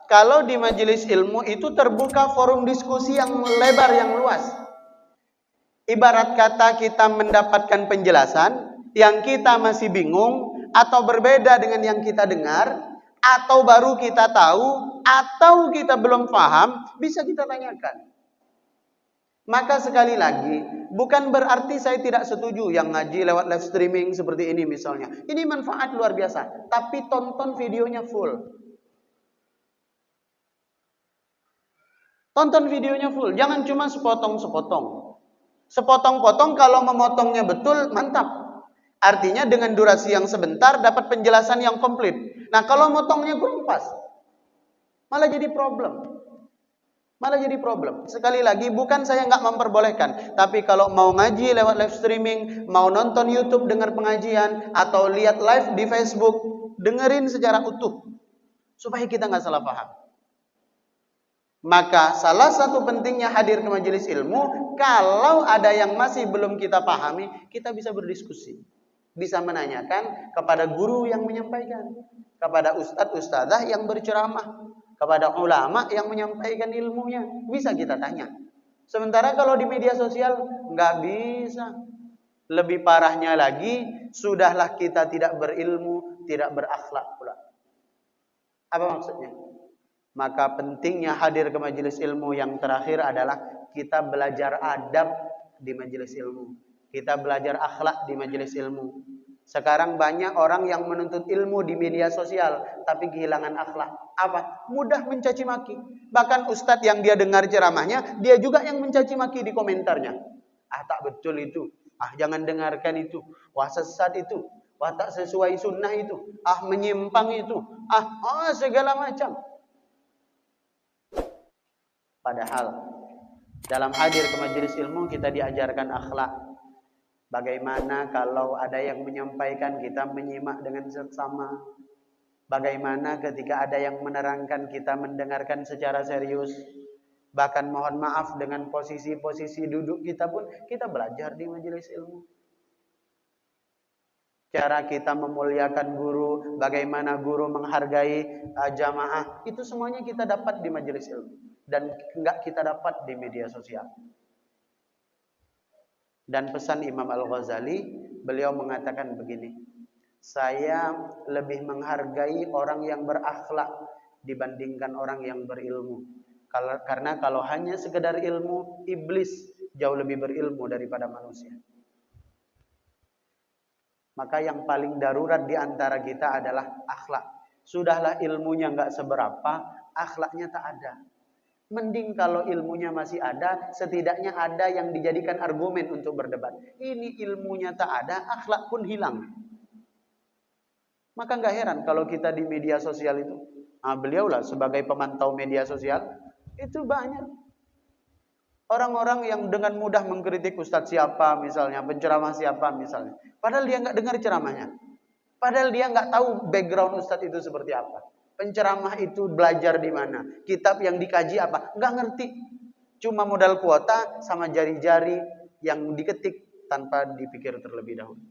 kalau di majelis ilmu itu terbuka forum diskusi yang lebar, yang luas. Ibarat kata kita mendapatkan penjelasan yang kita masih bingung atau berbeda dengan yang kita dengar, atau baru kita tahu, atau kita belum paham, bisa kita tanyakan. Maka sekali lagi, bukan berarti saya tidak setuju yang ngaji lewat live streaming seperti ini misalnya. Ini manfaat luar biasa, tapi tonton videonya full. Tonton videonya full, jangan cuma sepotong-sepotong. Sepotong-potong, kalau memotongnya betul, mantap. Artinya dengan durasi yang sebentar dapat penjelasan yang komplit. Nah, kalau motongnya kurang pas, malah jadi problem. Sekali lagi, bukan saya nggak memperbolehkan, tapi kalau mau ngaji lewat live streaming, mau nonton YouTube dengar pengajian, atau lihat live di Facebook, dengerin secara utuh supaya kita nggak salah paham. Maka salah satu pentingnya hadir ke majelis ilmu, kalau ada yang masih belum kita pahami, kita bisa berdiskusi, bisa menanyakan kepada guru yang menyampaikan, kepada ustadz-ustadzah yang berceramah, kepada ulama yang menyampaikan ilmunya, bisa kita tanya. Sementara kalau di media sosial nggak bisa. Lebih parahnya lagi, sudahlah kita tidak berilmu, tidak berakhlak pula. Apa maksudnya? Maka pentingnya hadir ke majelis ilmu yang terakhir adalah kita belajar adab di majelis ilmu. Kita belajar akhlak di majelis ilmu. Sekarang banyak orang yang menuntut ilmu di media sosial tapi kehilangan akhlak. Apa? Mudah mencaci maki. Bahkan ustadz yang dia dengar ceramahnya, dia juga yang mencaci maki di komentarnya. Ah, tak betul itu. Ah, jangan dengarkan itu. Wah, sesat itu. Wah, tak sesuai sunnah itu. Ah, menyimpang itu. Segala macam. Padahal dalam hadir ke majelis ilmu kita diajarkan akhlak. Bagaimana kalau ada yang menyampaikan, kita menyimak dengan seksama. Bagaimana ketika ada yang menerangkan, kita mendengarkan secara serius. Bahkan mohon maaf, dengan posisi-posisi duduk kita pun kita belajar di majelis ilmu. Cara kita memuliakan guru, bagaimana guru menghargai jamaah, itu semuanya kita dapat di majelis ilmu. Dan enggak kita dapat di media sosial. Dan pesan Imam Al-Ghazali, beliau mengatakan begini, saya lebih menghargai orang yang berakhlak dibandingkan orang yang berilmu. Karena kalau hanya sekedar ilmu, iblis jauh lebih berilmu daripada manusia. Maka yang paling darurat di antara kita adalah akhlak. Sudahlah ilmunya enggak seberapa, akhlaknya tak ada. Mending kalau ilmunya masih ada, setidaknya ada yang dijadikan argumen untuk berdebat. Ini ilmunya tak ada, akhlak pun hilang. Maka nggak heran kalau kita di media sosial itu, beliaulah sebagai pemantau media sosial, itu banyak orang-orang yang dengan mudah mengkritik ustadz siapa misalnya, penceramah siapa misalnya. Padahal dia nggak dengar ceramahnya. Padahal dia nggak tahu background ustadz itu seperti apa. Penceramah itu belajar di mana? Kitab yang dikaji apa? Nggak ngerti. Cuma modal kuota sama jari-jari yang diketik tanpa dipikir terlebih dahulu.